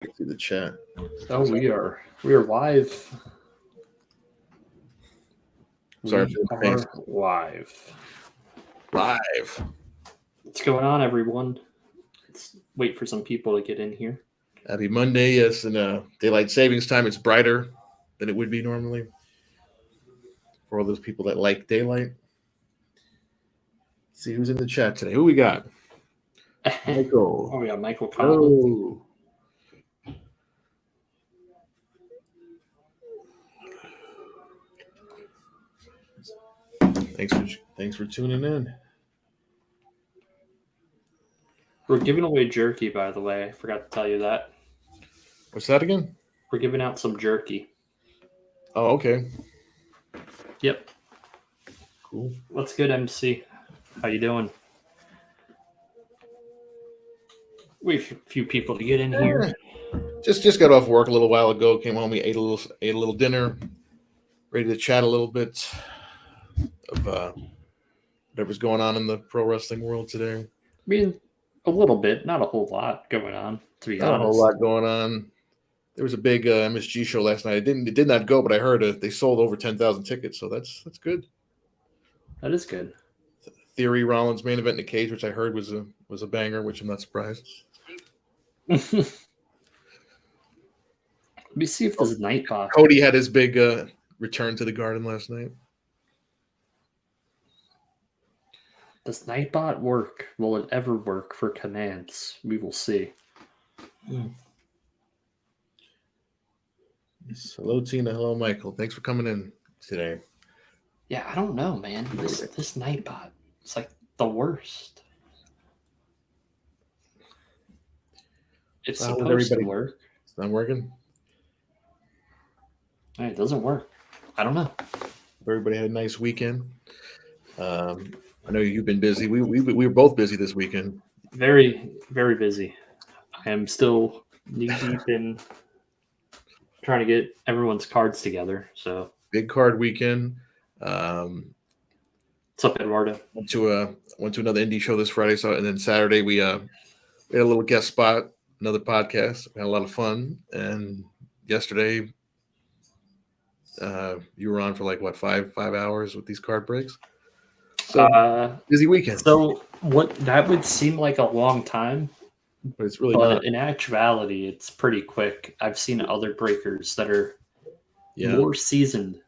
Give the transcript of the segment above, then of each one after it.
See the chat. Oh, we are live. Sorry We for the face. are live. Live. What's going on, everyone? Let's wait for some people to get in here. Happy Monday. Yes, and daylight savings time. It's brighter than it would be normally for all those people that like daylight. See who's in the chat today. Who we got? Michael. Oh, we got Michael Collins. Hello. Thanks for tuning in. We're giving away jerky, by the way. I forgot to tell you that. What's that again? We're giving out some jerky. Oh, okay. Yep. Cool. What's good, MC? How you doing? Wait for a few people to get in here. Just got off work a little while ago. Came home. We ate a little dinner. Ready to chat a little bit of whatever's going on in the pro wrestling world today. I mean, a little bit, not a whole lot going on, to be Not honest. a whole lot going on. There was a big MSG show last night. It did not go, but I heard they sold over 10,000 tickets, so that's good. That is good. Theory Rollins main event in the cage, which I heard was a banger, which I'm not surprised. Let me see if this Nightbot. Cody had his big return to the Garden last night. Does Nightbot work? Will it ever work for commands? We will see. Yes. Hello, Tina. Hello, Michael. Thanks for coming in today. Yeah, I don't know, man. This Nightbot, it's like the worst. It's supposed to work. It's not working. It doesn't work. I don't know. Everybody had a nice weekend. I know you've been busy. We were both busy this weekend. Very, very busy. I am still knee deep in trying to get everyone's cards together. So big card weekend. What's up, Eduardo? Went to another indie show this Friday, and then Saturday we had a little guest spot, another podcast. We had a lot of fun, and yesterday you were on for like what 5 hours with these card breaks. So busy weekend. So what that would seem like a long time, but it's really not. In actuality, it's pretty quick. I've seen other breakers that are more seasoned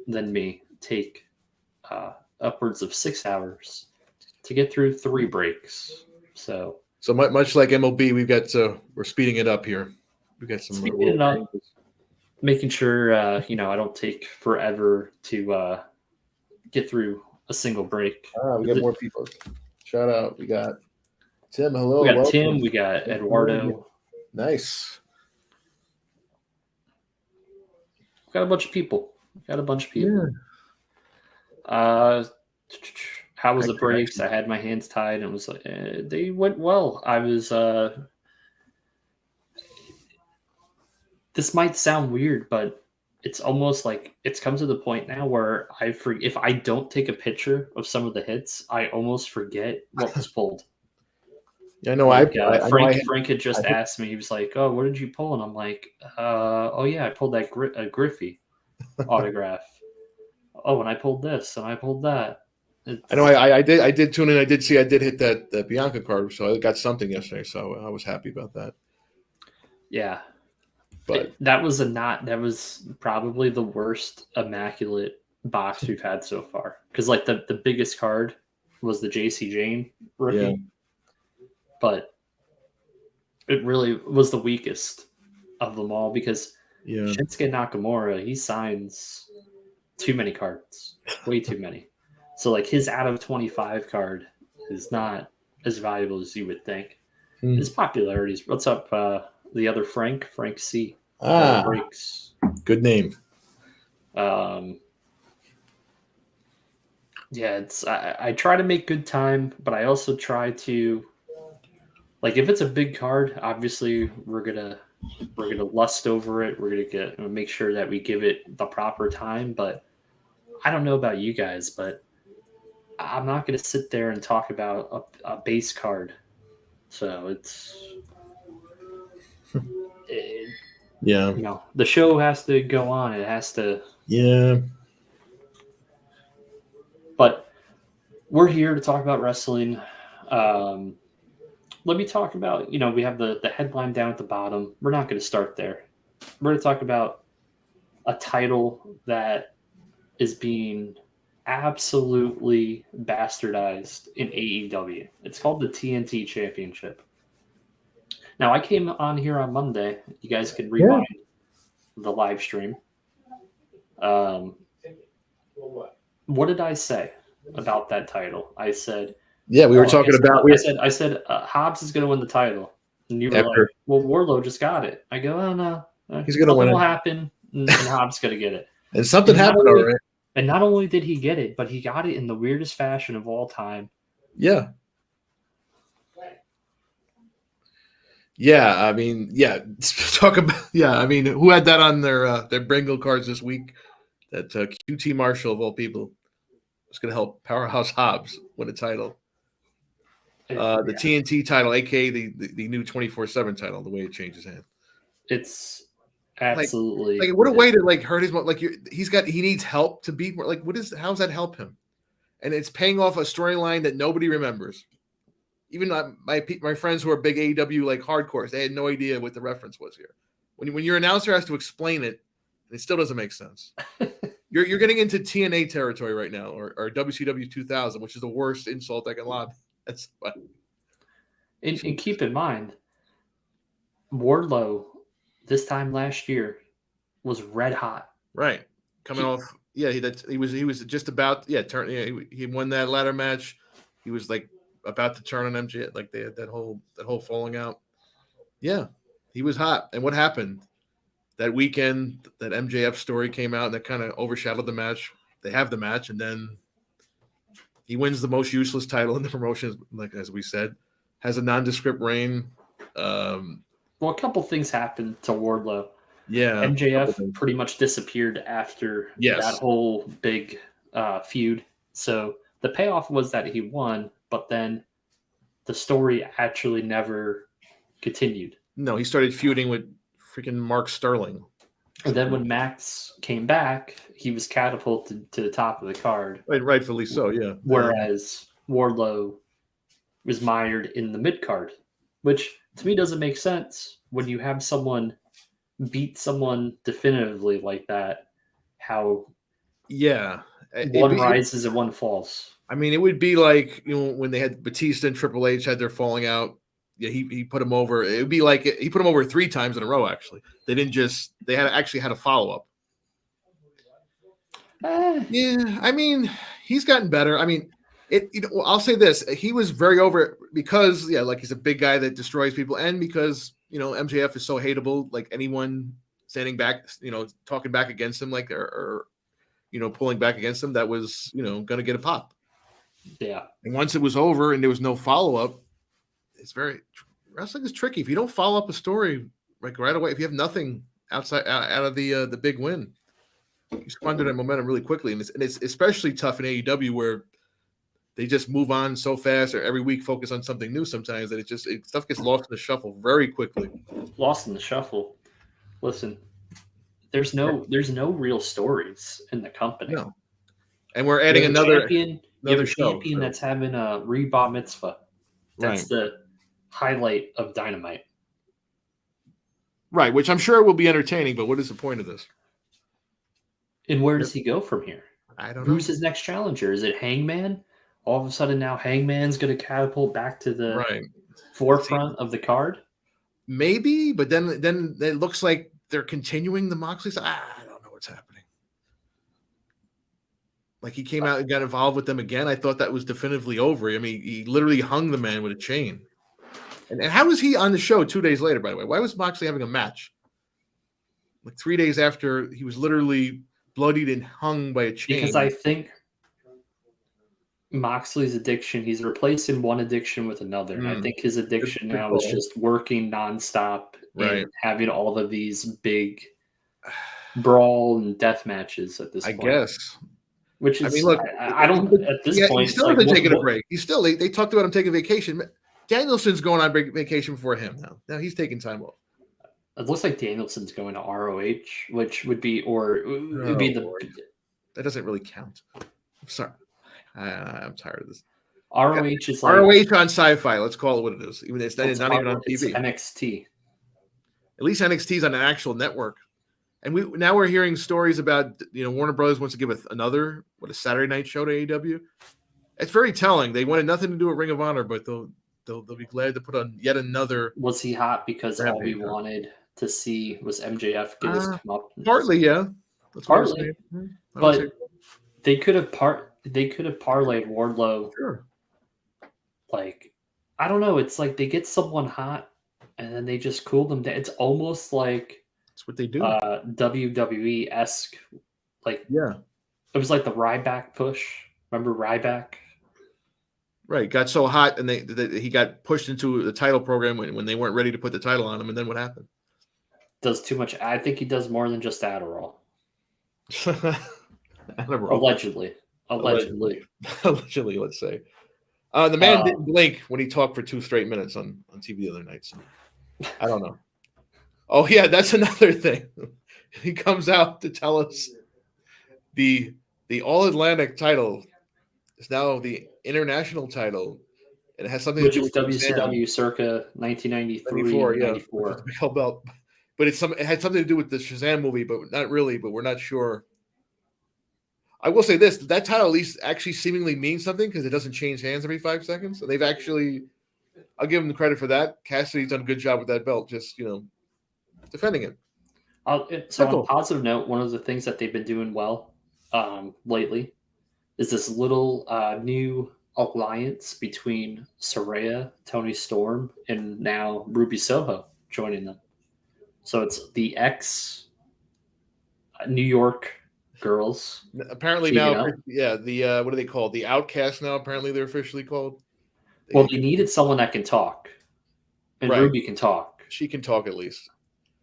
than me take upwards of 6 hours to get through 3 breaks. So much like MLB, we're speeding it up here. We got some speeding it up, making sure I don't take forever to get through a single break. We got more people. Shout out. We got Tim. Hello. We got welcome. Tim. We got Eduardo. Nice. We got a bunch of people. Yeah. How was the breaks? I had my hands tied and was like, they went well. I was. This might sound weird, but it's almost like it's come to the point now where if I don't take a picture of some of the hits, I almost forget what was pulled. Yeah, I know. Frank had just asked me. He was like, "Oh, what did you pull?" And I'm like, "Oh yeah, I pulled that Griffey autograph. Oh, and I pulled this and I pulled that." I know. I did tune in. I did hit that Bianca card, so I got something yesterday. So I was happy about that. Yeah. But that was probably the worst immaculate box we've had so far. Because like the biggest card was the JC Jane rookie. Yeah. But it really was the weakest of them all because Shinsuke Nakamura, he signs too many cards. Way too many. So like his out of 25 card is not as valuable as you would think. His popularity is what's up the other Frank C. Breaks. Good name. Yeah, I try to make good time, but I also try to like if it's a big card, obviously we're gonna lust over it. We're gonna make sure that we give it the proper time. But I don't know about you guys, but I'm not gonna sit there and talk about a base card. So it's Yeah. The show has to go on. It has to. Yeah. But we're here to talk about wrestling. Let me talk about, we have the headline down at the bottom. We're not going to start there. We're going to talk about a title that is being absolutely bastardized in AEW. It's called the TNT Championship. Now, I came on here on Monday. You guys can rewind the live stream. What did I say about that title? I said, we were talking about. I said Hobbs is going to win the title, and you were like, "Well, Wardlow just got it." I go, "Oh no, he's going to win. Will happen, and Hobbs going to get it." And something happened already. And not only did he get it, but he got it in the weirdest fashion of all time. Yeah. Yeah, I mean, talk about. Yeah, I mean, who had that on their bingo cards this week? That QT Marshall of all people was going to help Powerhouse Hobbs win a title. The TNT title, aka the new 24/7 title, the way it changes hands. It's absolutely like what a way to hurt his he needs help to beat. How's that help him? And it's paying off a storyline that nobody remembers. Even my friends who are big AEW hardcores, they had no idea what the reference was here. When your announcer has to explain it, it still doesn't make sense. You're getting into TNA territory right now, or WCW 2000, which is the worst insult I can lob. That's funny. And keep in mind, Wardlow this time last year was red hot. Right, coming off. Yeah, he was just about turn. He won that ladder match. He was about to turn on MJ. They had that whole falling out. Yeah, he was hot. And what happened? That weekend, that MJF story came out and that kind of overshadowed the match. They have the match, and then he wins the most useless title in the promotion, as we said, has a nondescript reign. Well, a couple things happened to Wardlow. Yeah. MJF pretty much disappeared after that whole big feud. So the payoff was that he won, but then the story actually never continued. No, he started feuding with freaking Mark Sterling. And then when Max came back, he was catapulted to the top of the card. Right, rightfully so, yeah. Whereas Wardlow was mired in the mid card, which to me doesn't make sense when you have someone beat someone definitively like that. How one rises and one falls. I mean, it would be like when they had Batista and Triple H had their falling out. Yeah, he put him over. It would be like he put him over 3 times in a row. Actually, they had a follow up. Yeah, I mean, he's gotten better. I mean, I'll say this: he was very over because he's a big guy that destroys people, and because MJF is so hateable. Anyone standing back, talking back against him, or pulling back against him, that was going to get a pop. Yeah. And once it was over and there was no follow up. Wrestling is tricky. If you don't follow up a story right away, if you have nothing out of the big win, you squander that momentum really quickly. And it's especially tough in AEW where they just move on so fast, or every week focus on something new sometimes that stuff gets lost in the shuffle very quickly. Lost in the shuffle. Listen, there's no real stories in the company. No. And we're adding another champion that's having a Re-Bat Mitzvah. That's the highlight of Dynamite. Right, which I'm sure will be entertaining, but what is the point of this? And where does he go from here? I don't know. Who's his next challenger? Is it Hangman? All of a sudden now Hangman's going to catapult back to the forefront of the card? Maybe, but then it looks like they're continuing the Moxley. I don't know what's happening. He came out and got involved with them again. I thought that was definitively over. I mean, he literally hung the man with a chain. And how was he on the show 2 days later, by the way? Why was Moxley having a match? 3 days after he was literally bloodied and hung by a chain. Because I think Moxley's addiction, he's replacing one addiction with another. And I think his addiction now is just working nonstop and having all of these big brawl and death matches at this point. I guess. Which is, I don't, at this point. He's still taking a break. He's still, they talked about him taking vacation. Danielson's going on vacation for him now. Now he's taking time off. It looks like Danielson's going to ROH, which would be, or it would be Lord. That doesn't really count. I'm sorry. I'm tired of this. ROH is like ROH on Sci-Fi. Let's call it what it is. Even it's not even on it's TV. NXT. At least NXT's on an actual network. And we're hearing stories about Warner Brothers wants to give another a Saturday night show to AEW. It's very telling. They wanted nothing to do with Ring of Honor, but they'll be glad to put on yet another. Was he hot because all we wanted to see was MJF get his comeuppance? Partly, yeah. That's partly, but they could have parlayed Wardlow. Sure. Like, I don't know. It's like they get someone hot and then they just cool them down. It's almost like that's what they do. WWE-esque. Like, yeah, it was like the Ryback push. Remember Ryback? Right, got so hot, and he got pushed into the title program when they weren't ready to put the title on him, and then what happened? Does too much. I think he does more than just Adderall. Allegedly, let's say. The man didn't blink when he talked for 2 straight minutes on TV the other night. So I don't know. Oh yeah, that's another thing. He comes out to tell us the All Atlantic title is now the international title. It has something to do with WCW circa 1993, 94. Belt. But it had something to do with the Shazam movie, but not really. But we're not sure. I will say this: that title at least actually seemingly means something because it doesn't change hands every 5 seconds. And they've actually, I'll give them the credit for that. Cassidy's done a good job with that belt, just defending it. So on a positive note, one of the things that they've been doing well lately is this little new alliance between Saraya, Tony Storm, and now Ruby Soho joining them. So it's the ex New York girls. Apparently now, the what are they called? The Outcast now. Apparently they're officially called. Well, they needed someone that can talk, and right. Ruby can talk. She can talk at least.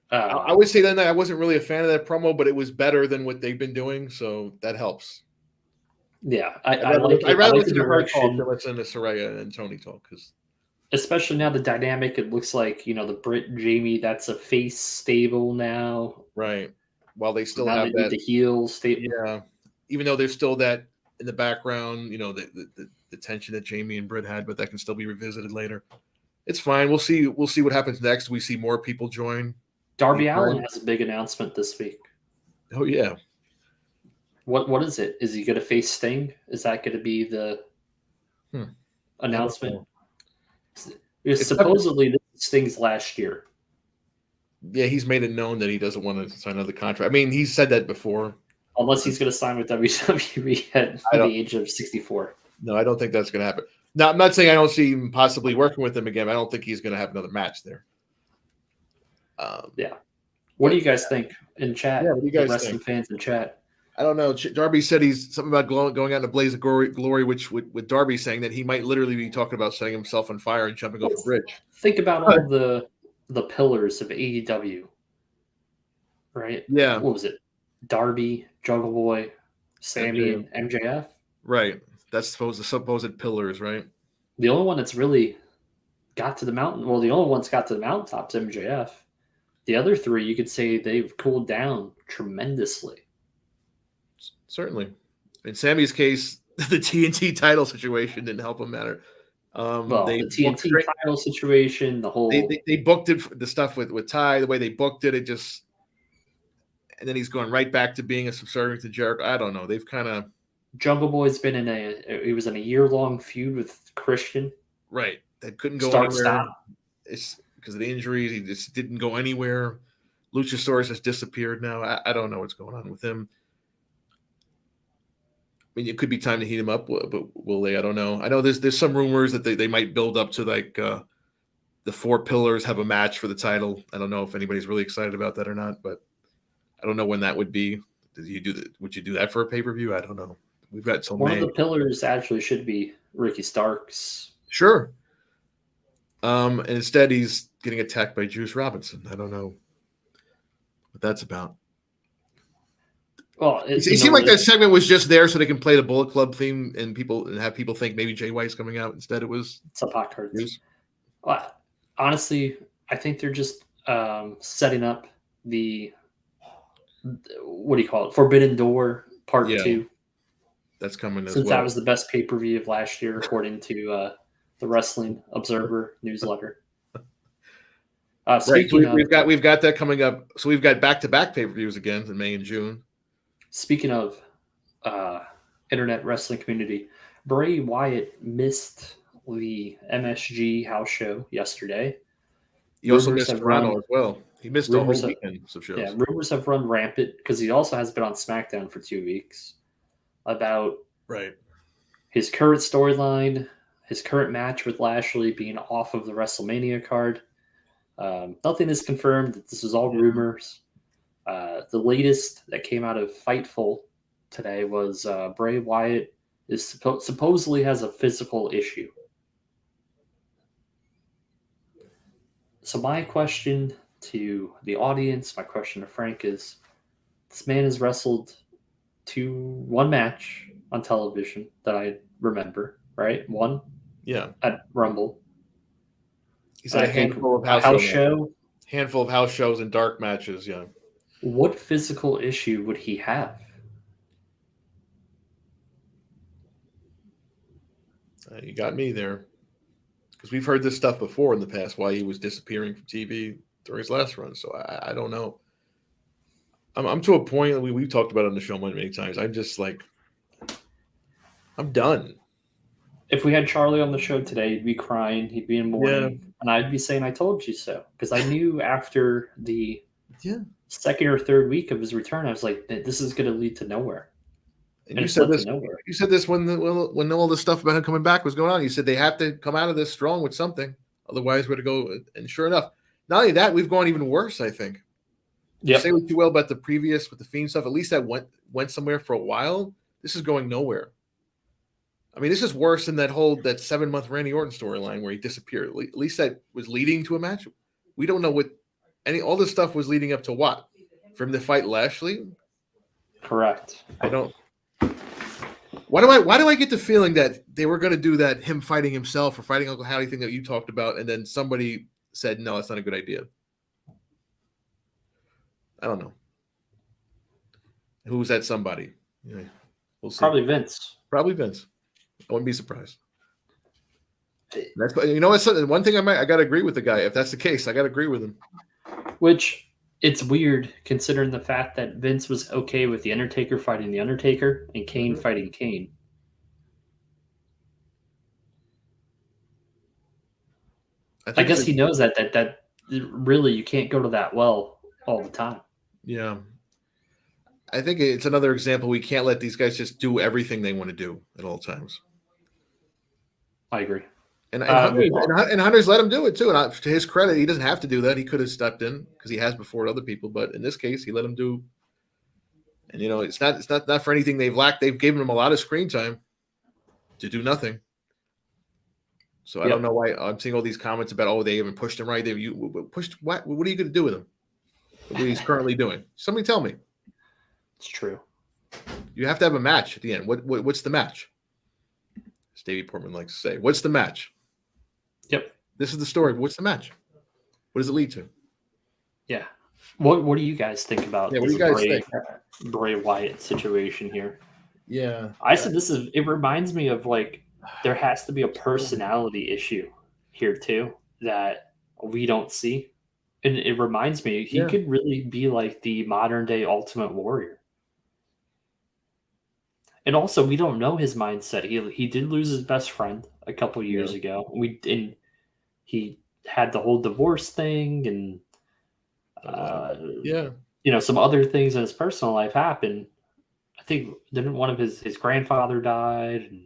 I would say that I wasn't really a fan of that promo, but it was better than what they've been doing, so that helps. Yeah, I'd rather listen to her talk than listen to Saraya and Tony talk, because especially now the dynamic. It looks like the Britt Jamie. That's a face stable now, right? While they still have that the heel stable. Yeah, even though there's still that in the background, the tension that Jamie and Britt had, but that can still be revisited later. It's fine. We'll see what happens next. We see more people join. Darby Allin has a big announcement this week. Oh yeah. What is it? Is he going to face Sting? Is that going to be the announcement? Supposedly this is Sting's last year. Yeah, he's made it known that he doesn't want to sign another contract. I mean, he's said that before. Unless he's going to sign with WWE at the age of 64. No, I don't think that's going to happen. Now, I'm not saying I don't see him possibly working with him again. I don't think he's going to have another match there. Yeah. What do you guys think in chat? Yeah, what do you guys wrestling fans in chat? I don't know. Darby said he's something about going out in a blaze of glory, which with Darby saying that he might literally be talking about setting himself on fire and jumping off a bridge. Think about all the pillars of AEW, right? Yeah. What was it? Darby, Jungle Boy, Sammy, and MJF. Right. That's the supposed pillars, right? The only one that's really got to the mountain. Well, the only one's got to the mountaintops, MJF. The other 3, you could say they've cooled down tremendously. Certainly. In Sammy's case, the TNT title situation didn't help him matter. The TNT title situation, the whole they booked it, the stuff with Ty, the way they booked it, and then he's going right back to being a subservient to Jericho. I don't know. They've kind of Jungle Boy's been he was in a year-long feud with Christian. Right. That couldn't go anywhere. Stop. It's because of the injuries. He just didn't go anywhere. Luchasaurus has disappeared now. I don't know what's going on with him. I mean, it could be time to heat him up, but will they? I don't know. I know there's some rumors that they might build up to like the 4 pillars have a match for the title. I don't know if anybody's really excited about that or not, but I don't know when that would be. Would you do that for a pay-per-view? I don't know. We've got so many. One of the pillars actually should be Ricky Starks. Sure. And instead he's getting attacked by Juice Robinson. I don't know what that's about. Well, it seemed like that segment was just there so they can play the Bullet Club theme and have people think maybe Jay White's coming out. Instead, it was Tupac Hurts. Well, honestly, I think they're just setting up the what do you call it? Forbidden Door Part Yeah. 2. That's coming as Since well. that was the best pay-per-view of last year, according to the Wrestling Observer newsletter. Right. Speaking So we've got that coming up. So we've got back-to-back pay-per-views again in May and June. Speaking of internet wrestling community, Bray Wyatt missed the MSG house show yesterday. He also missed Toronto as well. He missed the whole weekend of shows. Yeah, rumors have run rampant because he also has been on SmackDown for 2 weeks about his current storyline, his current match with Lashley being off of the WrestleMania card. Nothing is confirmed. This is all rumors. The latest that came out of Fightful today was Bray Wyatt is supposedly has a physical issue. So my question to the audience, my question to Frank is, this man has wrestled one match on television that I remember, right? One? Yeah. At Rumble. He's had a handful of house show. Handful of house shows and dark matches, yeah. What physical issue would he have? You got me there. Because we've heard this stuff before in the past, why he was disappearing from TV during his last run. So I don't know. I'm to a point, we've talked about it on the show many times. I'm just like, I'm done. If we had Charlie on the show today, he'd be crying. He'd be in mourning. And I'd be saying, I told you so. Because I knew after the second or third week of his return, I was like, this is going to lead to nowhere. And you said this. You said this when all this stuff about him coming back was going on. You said they have to come out of this strong with something, otherwise we're to go. And sure enough, not only that, we've gone even worse. I think. Yeah. Say what you will about the previous with the Fiend stuff. At least that went somewhere for a while. This is going nowhere. I mean, this is worse than that 7-month Randy Orton storyline where he disappeared. At least that was leading to a match. We don't know what all this stuff was leading up to what? For him to fight Lashley? Correct. I don't. Why do I get the feeling that they were going to do that, him fighting himself or fighting Uncle Howdy thing that you talked about, and then somebody said, no, that's not a good idea. I don't know. Who's that somebody? Yeah, we'll see. Probably Vince. I wouldn't be surprised. That's one thing I got to agree with the guy. If that's the case, I got to agree with him. Which it's weird considering the fact that Vince was okay with The Undertaker fighting The Undertaker and Kane fighting Kane. I guess he knows that really you can't go to that well all the time. Yeah. I think it's another example. We can't let these guys just do everything they want to do at all times. I agree. And Hunter's let him do it too. And to his credit, he doesn't have to do that. He could have stepped in because he has before other people. But in this case, he let him do. And it's not for anything they've lacked. They've given him a lot of screen time to do nothing. So I don't know why I'm seeing all these comments about they haven't pushed him right. You pushed what? What are you going to do with him? What he's currently doing? Somebody tell me. It's true. You have to have a match at the end. What's the match? As Davey Portman likes to say, what's the match? Yep. This is the story. What's the match? What does it lead to? Yeah. What do you guys think about what do you guys think? Bray Wyatt situation here? Yeah. I said it reminds me of there has to be a personality issue here too that we don't see. And it reminds me, he could really be like the modern day Ultimate Warrior. And also, we don't know his mindset. He did lose his best friend a couple years ago. He had the whole divorce thing, and some other things in his personal life happened. I think didn't one of his grandfather died. And...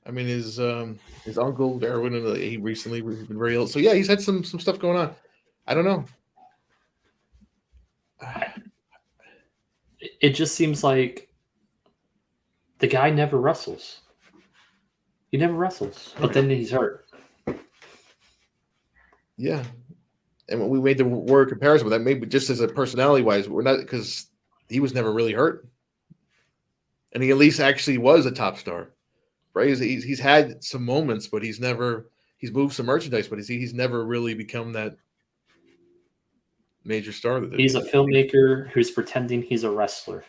I mean his uncle Erwin, he recently been very ill. So he's had some stuff going on. I don't know. It just seems like the guy never wrestles. He never wrestles, but then he's hurt. Yeah. And when we made the word comparison with that, maybe just as a personality-wise, we're not, because he was never really hurt. And he at least actually was a top star. Right? He's had some moments, but he he's moved some merchandise, but he's never really become that major star. He's a filmmaker who's pretending he's a wrestler.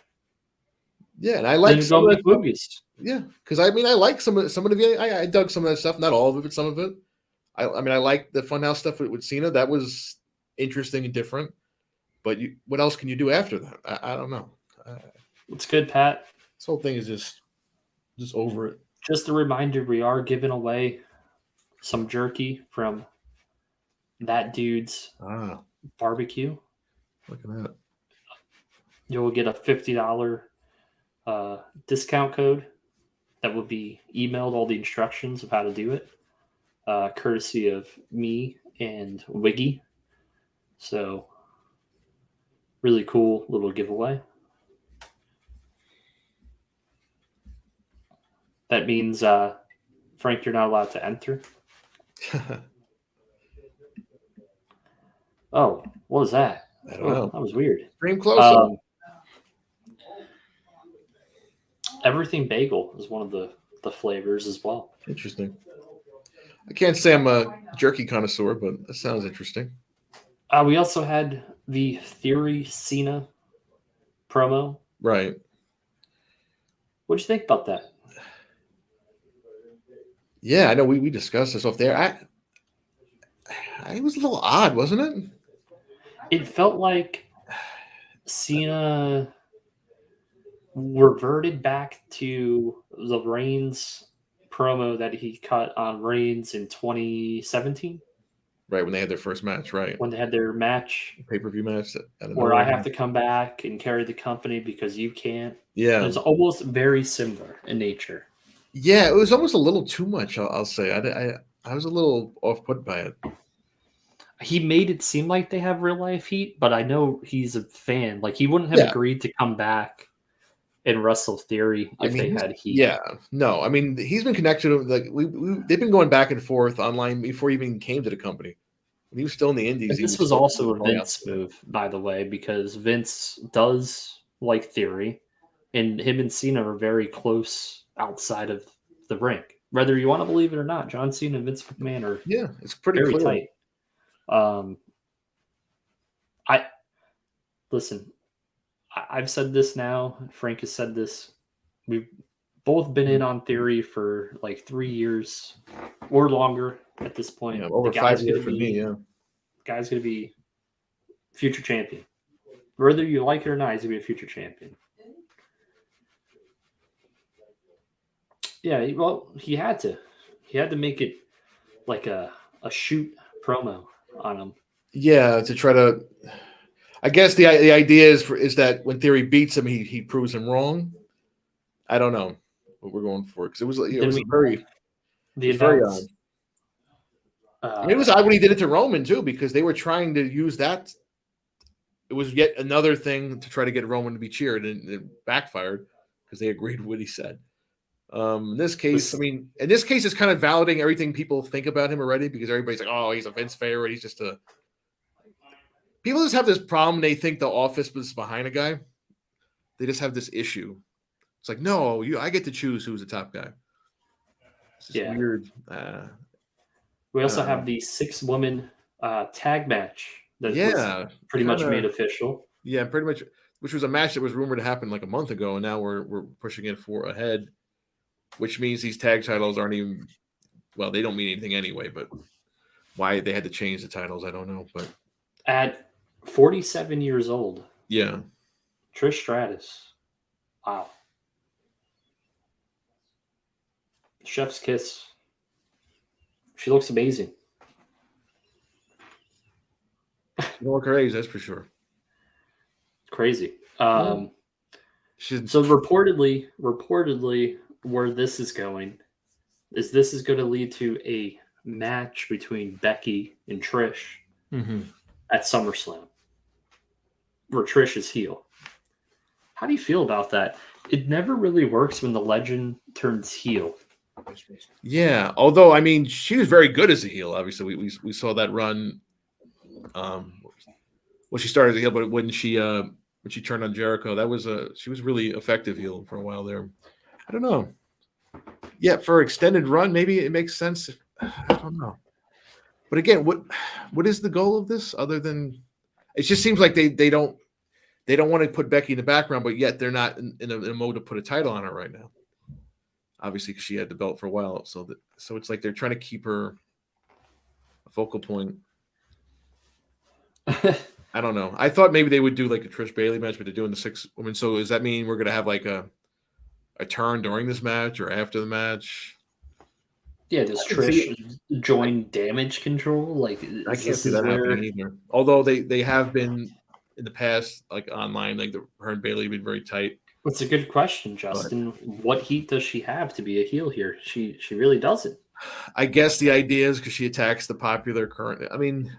Yeah, and I like Then some go of make that movies. Yeah, because I mean, I like some of the. I dug some of that stuff, not all of it, some of it. I mean, I like the Funhouse stuff with Cena. That was interesting and different. But what else can you do after that? I don't know. It's good, Pat. This whole thing is just over it. Just a reminder, we are giving away some jerky from that dude's barbecue. Look at that. You'll get a $50 discount code that will be emailed, all the instructions of how to do it, courtesy of me and Wiggy. So, really cool little giveaway. That means, Frank, you're not allowed to enter. Oh, what was that? I don't know. That was weird. Stream close up. Everything bagel is one of the flavors as well. Interesting. I can't say I'm a jerky connoisseur, but that sounds interesting. We also had the Theory Cena promo. Right. What'd you think about that? Yeah, I know we discussed this off there. It was a little odd, wasn't it? It felt like Cena reverted back to the Reigns promo that he cut on Reigns in 2017. Right, when they had their first match, right? When they had their match. Pay-per-view match. Where I have to come back and carry the company because you can't. Yeah. It's almost very similar in nature. Yeah, it was almost a little too much, I'll say. I was a little off-put by it. He made it seem like they have real-life heat, but I know he's a fan. Like, he wouldn't have agreed to come back and wrestle Theory if they had heat. Yeah, no. I mean, he's been connected to, like, they've been going back and forth online before he even came to the company. When he was still in the Indies. This was also a Vince move, by the way, because Vince does like Theory, and him and Cena are very close outside of the ring. Whether you want to believe it or not, John Cena and Vince McMahon are it's pretty very clear. tight. I've said this now. Frank has said this. We've both been in on Theory for like 3 years or longer at this point. Yeah, over 5 years for me, yeah. Guy's going to be future champion. Whether you like it or not, he's going to be a future champion. Yeah, well, he had to. He had to make it like a shoot promo on him. Yeah, to try to. I guess the idea is that when Theory beats him, he proves him wrong. I don't know what we're going for because it was very odd. It was odd when he did it to Roman too, because they were trying to use that. It was yet another thing to try to get Roman to be cheered, and it backfired because they agreed with what he said. In this case, it's kind of validating everything people think about him already, because everybody's like, "Oh, he's a Vince favorite. He's just a." People just have this problem. They think the office was behind a guy. They just have this issue. It's like, no, I get to choose who's the top guy. It's just weird. We also have the 6-woman tag match that was pretty much made official. Yeah, pretty much, which was a match that was rumored to happen like a month ago, and now we're pushing it ahead, which means these tag titles aren't even, well, they don't mean anything anyway, but why they had to change the titles, I don't know. But at 47 years old. Yeah. Trish Stratus. Wow. Chef's kiss. She looks amazing. She don't look her age, that's for sure. Crazy. So reportedly, where this is going is going to lead to a match between Becky and Trish at SummerSlam, where Trish is heel. How do you feel about that? It never really works when the legend turns heel. Yeah, although I mean, she was very good as a heel. Obviously, we saw that run. She started as a heel, but when she turned on Jericho, she was really effective heel for a while there. I don't know. Yeah, for extended run, maybe it makes sense. I don't know. But again, what is the goal of this other than it just seems like they don't want to put Becky in the background, but yet they're not in a mode to put a title on her right now. Obviously, because she had the belt for a while, so it's like they're trying to keep her a focal point. I don't know. I thought maybe they would do like a Trish Bailey match, but they're doing the 6 women. So does that mean we're gonna have like a turn during this match or after the match? Yeah, does Trish join Damage Control? Like, I can't see that happening either. Although they have been in the past, like online, like her and Bailey have been very tight. That's a good question, Justin. What heat does she have to be a heel here? She really doesn't. I guess the idea is because she attacks the popular current. I mean,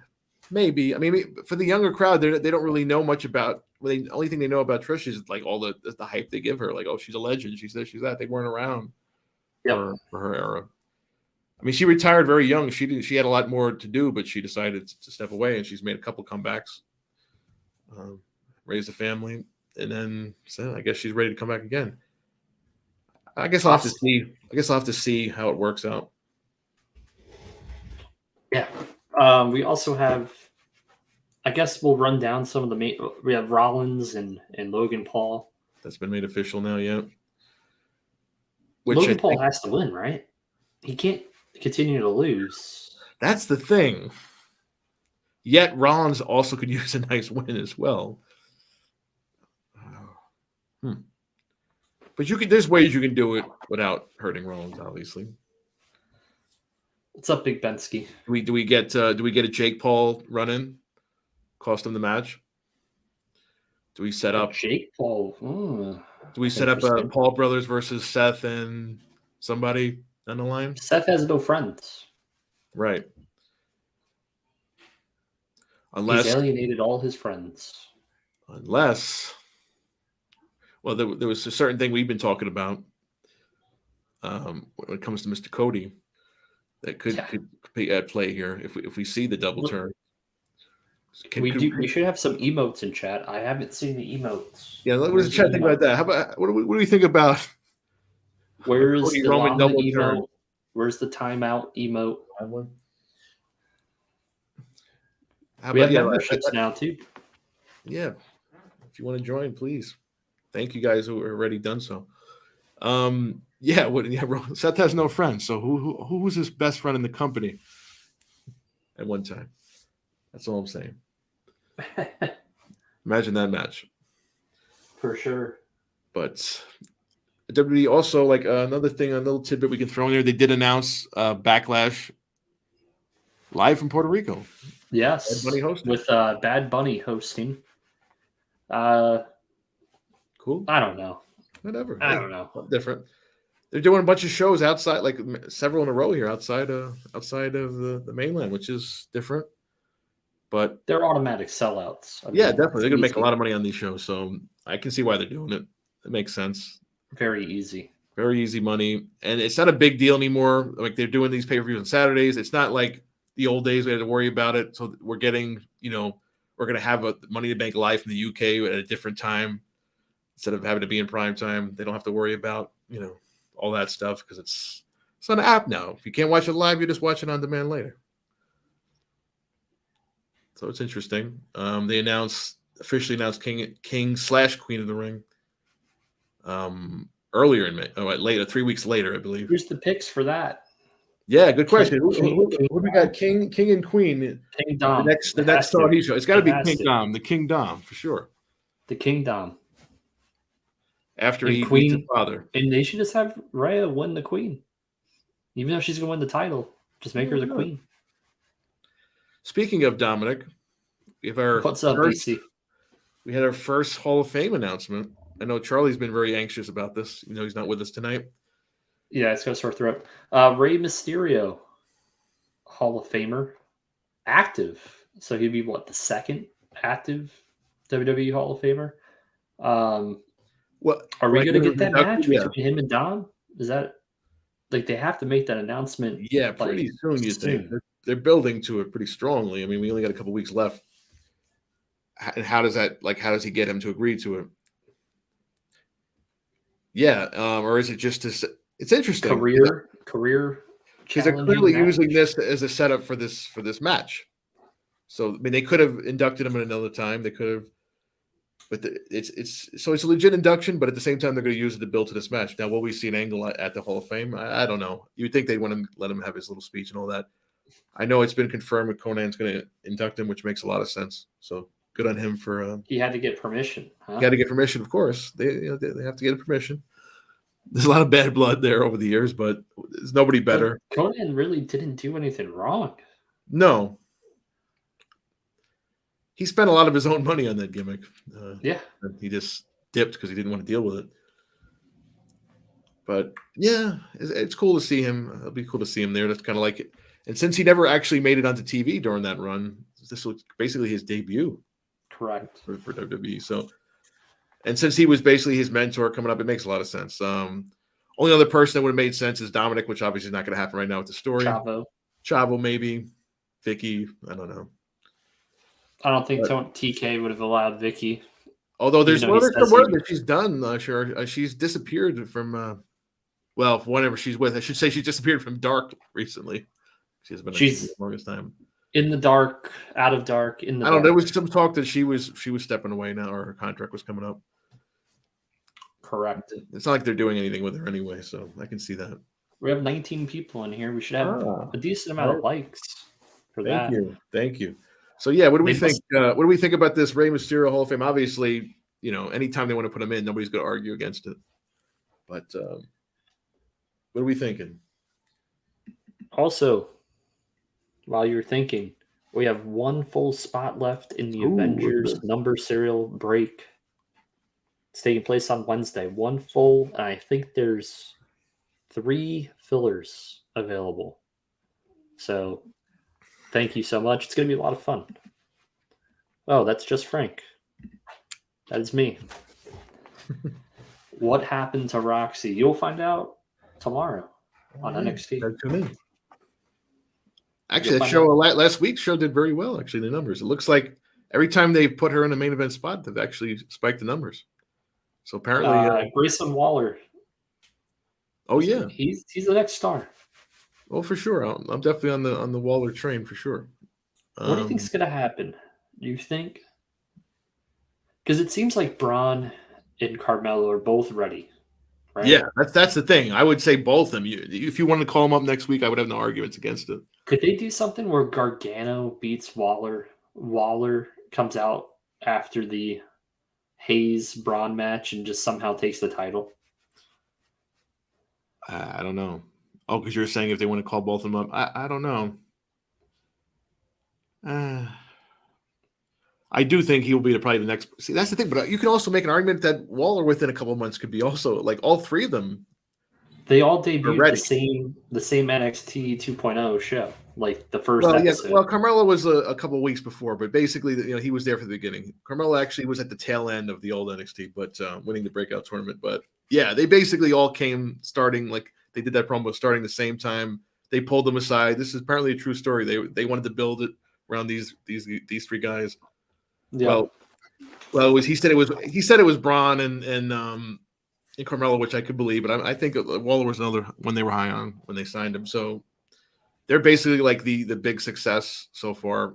maybe. I mean, for the younger crowd, they don't really know much about. Well, the only thing they know about Trish is like all the hype they give her. Like, oh, she's a legend. She's this, she's that. They weren't around for her era. I mean, she retired very young. She had a lot more to do, but she decided to step away, and she's made a couple comebacks, raised a family, and then so I guess she's ready to come back again. I guess I'll have to see. I guess I'll have to see how it works out. Yeah. We also have. I guess we'll run down some of the main. We have Rollins and Logan Paul. That's been made official now, yeah. Logan Paul has to win, right? He can't continue to lose. That's the thing. Yet Rollins also could use a nice win as well. But there's ways you can do it without hurting Rollins, obviously. What's up, Big Bensky? Do we get a Jake Paul run-in? Cost him the match? Do we set up Jake Paul? Do we set up a Paul brothers versus Seth and somebody on the line? Seth has no friends. Right. Unless he's alienated all his friends. Unless, well, there was a certain thing we've been talking about when it comes to Mr. Cody that could be at play here if we see the double turn. We should have some emotes in chat. I haven't seen the emotes. Yeah, what does the chat think about that? How about what do we think about? Where's the Roman double emote? Turn? Where's the timeout emote? We have memberships now too. Yeah, if you want to join, please. Thank you guys who have already done so. Seth has no friends. So who was his best friend in the company at one time? That's all I'm saying. Imagine that match. For sure. But WWE also, like another thing, a little tidbit we can throw in there, they did announce Backlash live from Puerto Rico. Yes. Bad Bunny hosting. With Bad Bunny hosting. Cool. I don't know. Whatever. I don't know. Different. They're doing a bunch of shows outside, like several in a row here outside of the mainland, which is different. But they're automatic sellouts. Definitely. They're going to make a lot of money on these shows. So I can see why they're doing it. It makes sense. Very easy. Very easy money. And it's not a big deal anymore. Like they're doing these pay-per-views on Saturdays. It's not like the old days we had to worry about it. So we're getting, we're going to have a Money to Bank live in the UK at a different time instead of having to be in prime time. They don't have to worry about, all that stuff because it's on an app now. If you can't watch it live, you just watch it on demand later. So it's interesting. They officially announced King/Queen of the Ring earlier in May. Later, 3 weeks later, I believe. Who's the picks for that? Yeah, good question. Who we got? King and Queen. King Dom. The next Saudi show. It's got to be King Dom. The King Dom for sure. The King Dom. After he beats his father, and they should just have Rhea win the Queen, even though she's gonna win the title. Just make her the Queen. Speaking of Dominic, we have what's up, BC? We had our first Hall of Fame announcement. I know Charlie's been very anxious about this. He's not with us tonight. Yeah, it's got a sore throat. Rey Mysterio, Hall of Famer, active. So he'd be the second active WWE Hall of Famer. Are we going to get that match between him and Dom? Is that they have to make that announcement? Yeah, pretty soon. You think they're building to it pretty strongly. I mean, we only got a couple weeks left. And how does that how does he get him to agree to it? Yeah, or is it just it's interesting. Career because they're clearly using this as a setup for this match. So I mean, they could have inducted him at another time. They could have, but it's a legit induction. But at the same time, they're going to use it to build to this match. Now, will we see an Angle at the Hall of Fame? I don't know. You'd think they'd want to let him have his little speech and all that. I know it's been confirmed that Conan's going to induct him, which makes a lot of sense. So good on him for. He had to get permission. Huh? He had to get permission, of course. They have to get permission. There's a lot of bad blood there over the years, but there's nobody better. But Conan really didn't do anything wrong. No. He spent a lot of his own money on that gimmick. Yeah. He just dipped because he didn't want to deal with it. But yeah, it's cool to see him. It'll be cool to see him there. That's kind of like it. And since he never actually made it onto TV during that run, this was basically his debut. Correct. For WWE. So, and since he was basically his mentor coming up, it makes a lot of sense. Only other person that would have made sense is Dominic, which obviously is not going to happen right now with the story. Chavo maybe. Vicky, I don't know. I don't think TK would have allowed Vicky. Although there's word that she's done. She's disappeared from. Whenever she's with, I should say she's disappeared from Dark recently. She's been the longest time. In the dark, out of dark, in the. I don't know. There was some talk that she was stepping away now, or her contract was coming up. Correct. It's not like they're doing anything with her anyway, so I can see that. We have 19 people in here. We should have a decent amount of likes for that. Thank you. So yeah, what do we think? What do we think about this Rey Mysterio Hall of Fame? Obviously, anytime they want to put him in, nobody's going to argue against it. But what are we thinking? Also, while you're thinking, we have one full spot left in the Avengers number serial break. It's taking place on Wednesday. One full, and I think there's 3 fillers available. So, thank you so much. It's going to be a lot of fun. Oh, that's just Frank. That is me. What happened to Roxy? You'll find out tomorrow on NXT. Actually, that show last week's show did very well. Actually, the numbers. It looks like every time they put her in the main event spot, they've actually spiked the numbers. So apparently, Grayson Waller. Oh yeah, he's the next star. Oh, for sure. I'm definitely on the Waller train for sure. What do you think's gonna happen? You think? Because it seems like Braun and Carmelo are both ready. Right? Yeah, that's the thing. I would say both of them. If you wanted to call them up next week, I would have no arguments against it. Could they do something where Gargano beats Waller? Waller comes out after the Hayes Braun match and just somehow takes the title? I don't know. Oh, because you're saying if they want to call both of them up. I don't know. I do think he will be probably the next. See, that's the thing. But you can also make an argument that Waller within a couple of months could be also like all 3 of them. They all debuted the same NXT 2.0 show, like the first episode. Yeah, well, Carmelo was a couple of weeks before, but basically, he was there for the beginning. Carmelo actually was at the tail end of the old NXT, but winning the breakout tournament. But yeah, they basically all came starting like they did that promo starting the same time. They pulled them aside. This is apparently a true story. They wanted to build it around these 3 guys. Yeah. Well, he said it was Braun and Carmelo, which I could believe, but I think Waller was another one they were high on when they signed him. So they're basically like the big success so far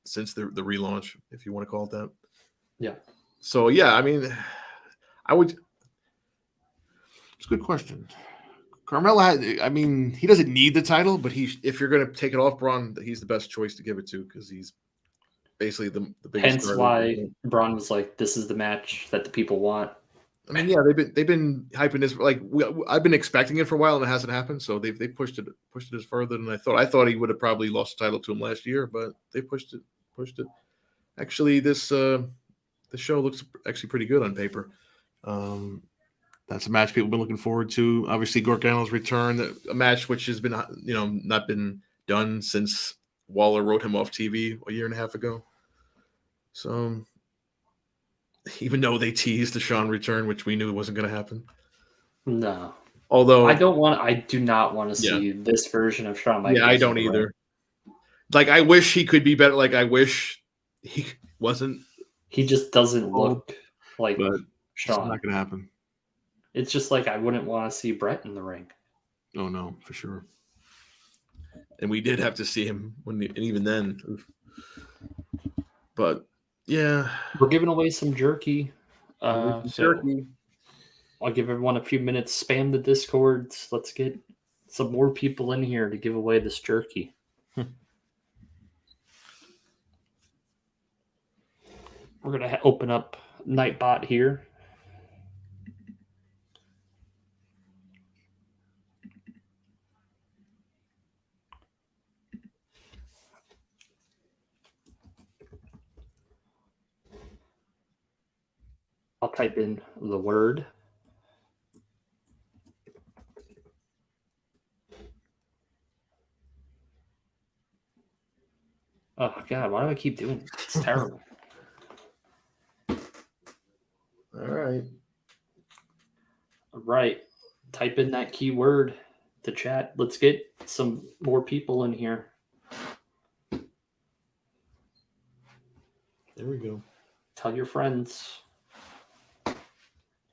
since the relaunch, if you want to call it that. Yeah. So yeah, I mean, it's a good question. Carmelo, he doesn't need the title, but if you're going to take it off Braun, he's the best choice to give it to because he's basically the biggest. Hence why Braun was like, "This is the match that the people want." I mean, yeah, they've been hyping this. Like I've been expecting it for a while, and it hasn't happened. So they pushed it as further than I thought. I thought he would have probably lost the title to him last year, but they pushed it. Actually, the show looks actually pretty good on paper. That's a match people have been looking forward to. Obviously, Gargano's return, a match which has been not been done since Waller wrote him off TV a year and a half ago. So. Even though they teased the Shawn return, which we knew it wasn't going to happen. No. Although I do not want to see this version of Shawn Michaels. Yeah, I don't either. Like, I wish he could be better. Like, I wish he wasn't. He just doesn't look like Shawn. It's not going to happen. It's just like I wouldn't want to see Brett in the ring. Oh, no, for sure. and we did have to see him and even then. But yeah, we're giving away some jerky. So jerky. I'll give everyone a few minutes. Spam the Discords. Let's get some more people in here to give away this jerky. We're gonna open up Nightbot here. I'll type in the word. Oh God, why do I keep doing it? It's terrible. All right. All right. Type in that keyword to chat. Let's get some more people in here. There we go. Tell your friends.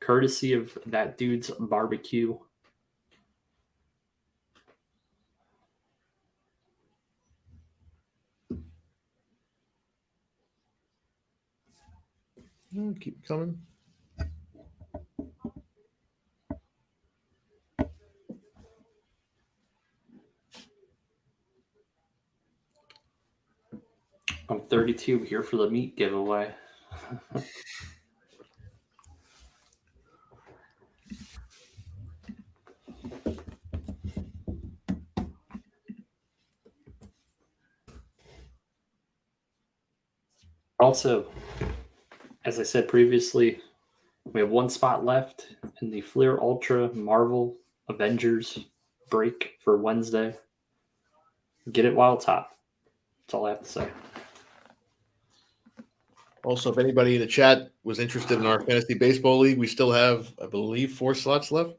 Courtesy of That Dude's Barbecue. Keep coming. I'm 32 here for the meat giveaway. Also, as I said previously, we have one spot left in the Fleer Ultra Marvel Avengers break for Wednesday. Get it while it's hot. That's all I have to say. Also, if anybody in the chat was interested in our fantasy baseball league, we still have, I believe, 4 slots left.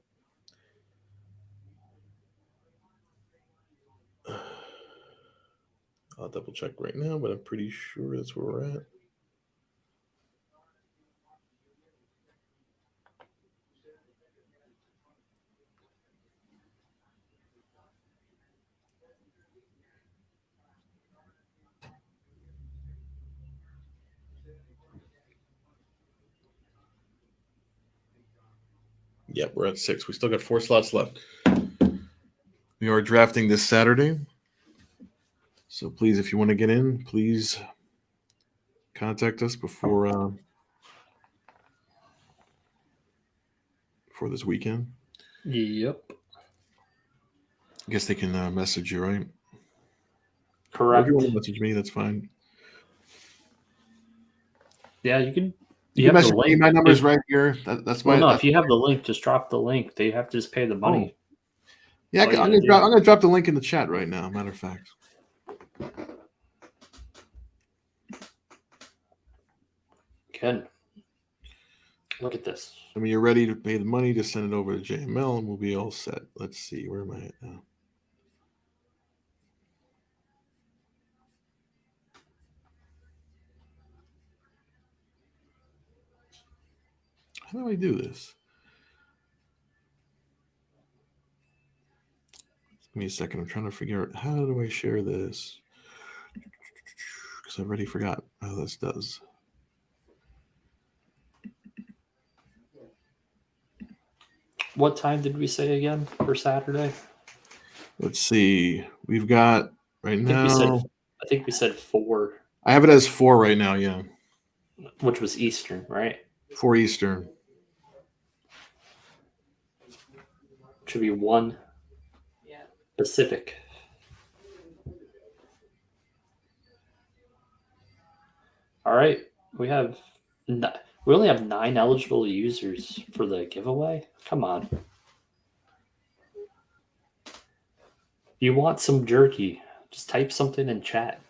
I'll double check right now, but I'm pretty sure that's where we're at. Yep, we're at 6. We still got 4 slots left. We are drafting this Saturday. So please, if you want to get in, please contact us before this weekend. Yep. I guess they can message you, right? Correct. Or if you want to message me, that's fine. Yeah, you can. You can message me. My number's right here. That's my. No, if you have the link, just drop the link. They have to just pay the money. Yeah, I'm gonna drop the link in the chat right now. Matter of fact. Good. Look at this. I mean, you're ready to pay the money. Just send it over to JML, and we'll be all set. Let's see. Where am I at now? How do I do this? Give me a second. I'm trying to figure out how do I share this, because I already forgot how this does. What time did we say again for Saturday? Let's see. We've got right now. I think we said 4. I have it as 4 right now. Yeah. Which was Eastern, right? 4 Eastern. Should be 1 Pacific. All right, we only have 9 eligible users for the giveaway. Come on. You want some jerky? Just type something in chat.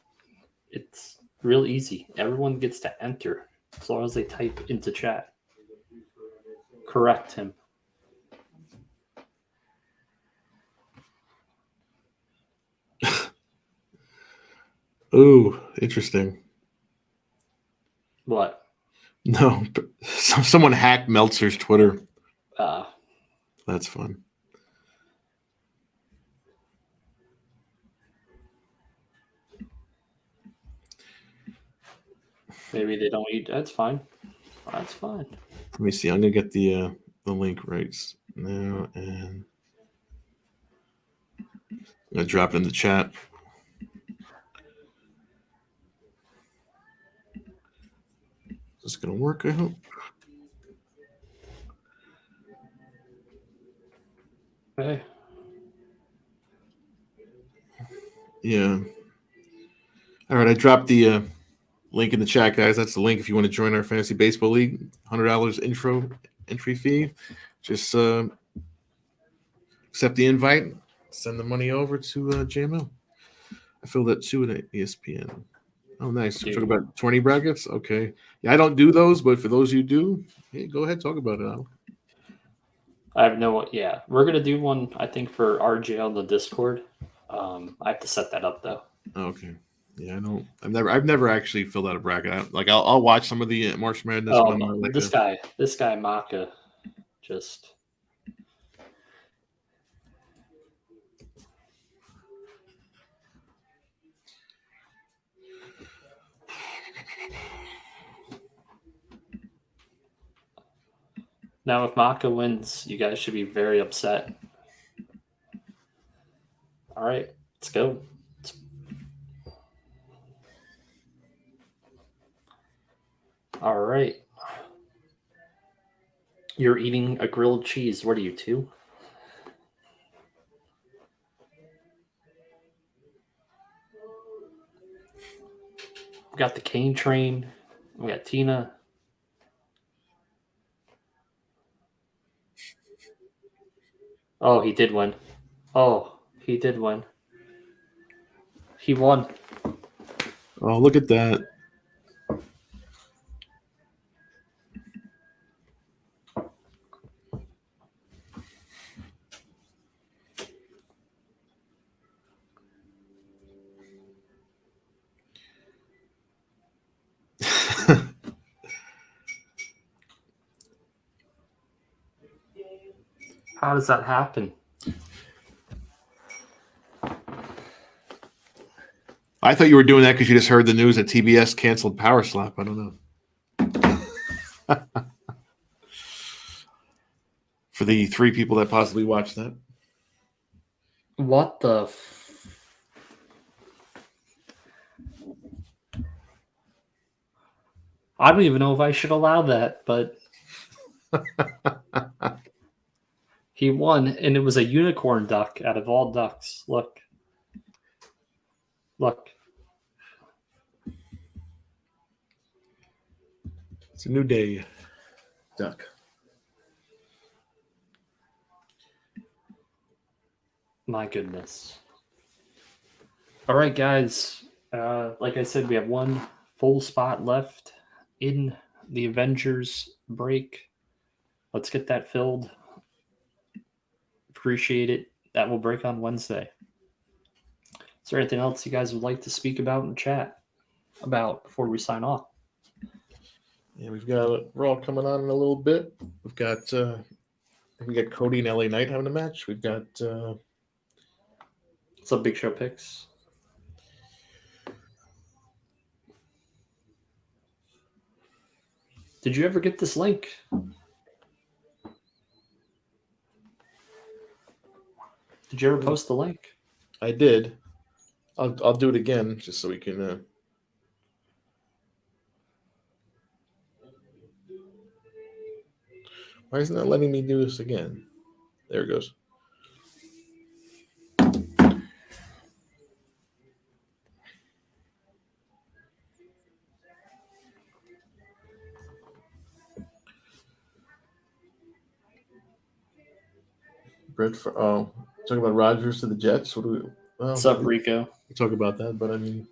It's real easy. Everyone gets to enter as long as they type into chat. Correct him. Ooh, interesting. What? No, someone hacked Meltzer's Twitter. That's fun. Maybe they don't eat. That's fine. That's fine. Let me see. I'm gonna get the link right now, and I'm gonna drop it in the chat. Is this gonna work? I hope. Hey. Yeah. All right. I dropped the link in the chat, guys. That's the link if you want to join our fantasy baseball league. $100 entry fee. Just accept the invite. Send the money over to JML. I filled that too at ESPN. Oh, nice. We're talking about 20 brackets. Okay. Yeah, I don't do those, but for those you do, hey, go ahead, talk about it, Al. I have no. Yeah, we're gonna do one. I think for RJ on the Discord. I have to set that up though. Oh, okay. Yeah, I don't. I've never actually filled out a bracket. I'll watch some of the March Madness. Oh, when I'm this guy Maka, just. Now, if Maka wins, you guys should be very upset. All right, let's go. All right. You're eating a grilled cheese. What are you, 2? We got the Cane Train. We got Tina. Oh, he did win. Oh, he did win. He won. Oh, look at that. How does that happen? I thought you were doing that because you just heard the news that TBS canceled Power Slap. I don't know. For the 3 people that possibly watched that. What the? I don't even know if I should allow that, but he won, and it was a unicorn duck out of all ducks. Look. It's a new day, duck. My goodness. All right, guys. Like I said, we have one full spot left in the Avengers break. Let's get that filled. Appreciate it. That will break on Wednesday. Is there anything else you guys would like to speak about in chat about before we sign off? Yeah, we've got Raw coming on in a little bit. We've got Cody and LA Knight having a match. We've got some Big Show picks. Did you ever get this link? Did you ever post the link? I did. I'll do it again just so we can. Why isn't that letting me do this again? There it goes. Brentford. Oh, talking about Rodgers to the Jets. What do we? Well, What's up, Rico? We talk about that, but I mean,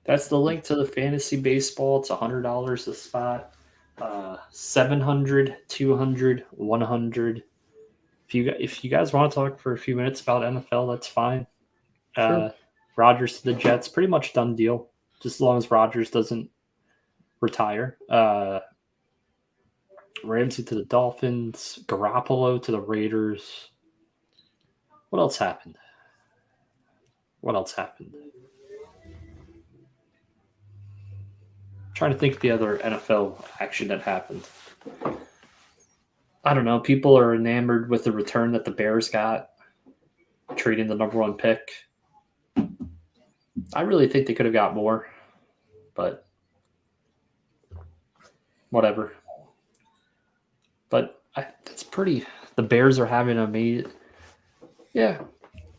that's the link to the fantasy baseball. It's $100 a spot. 700, 200, 100. If you guys want to talk for a few minutes about NFL, that's fine. Sure. Rodgers to the Jets, pretty much done deal. Just as long as Rodgers doesn't retire. Ramsey to the Dolphins, Garoppolo to the Raiders. What else happened? trying to think of the other NFL action that happened. I don't know. People are enamored with the return that the Bears got, trading the number 1 pick. I really think they could have got more, but whatever. But it's pretty. The Bears are having a amazing. Yeah,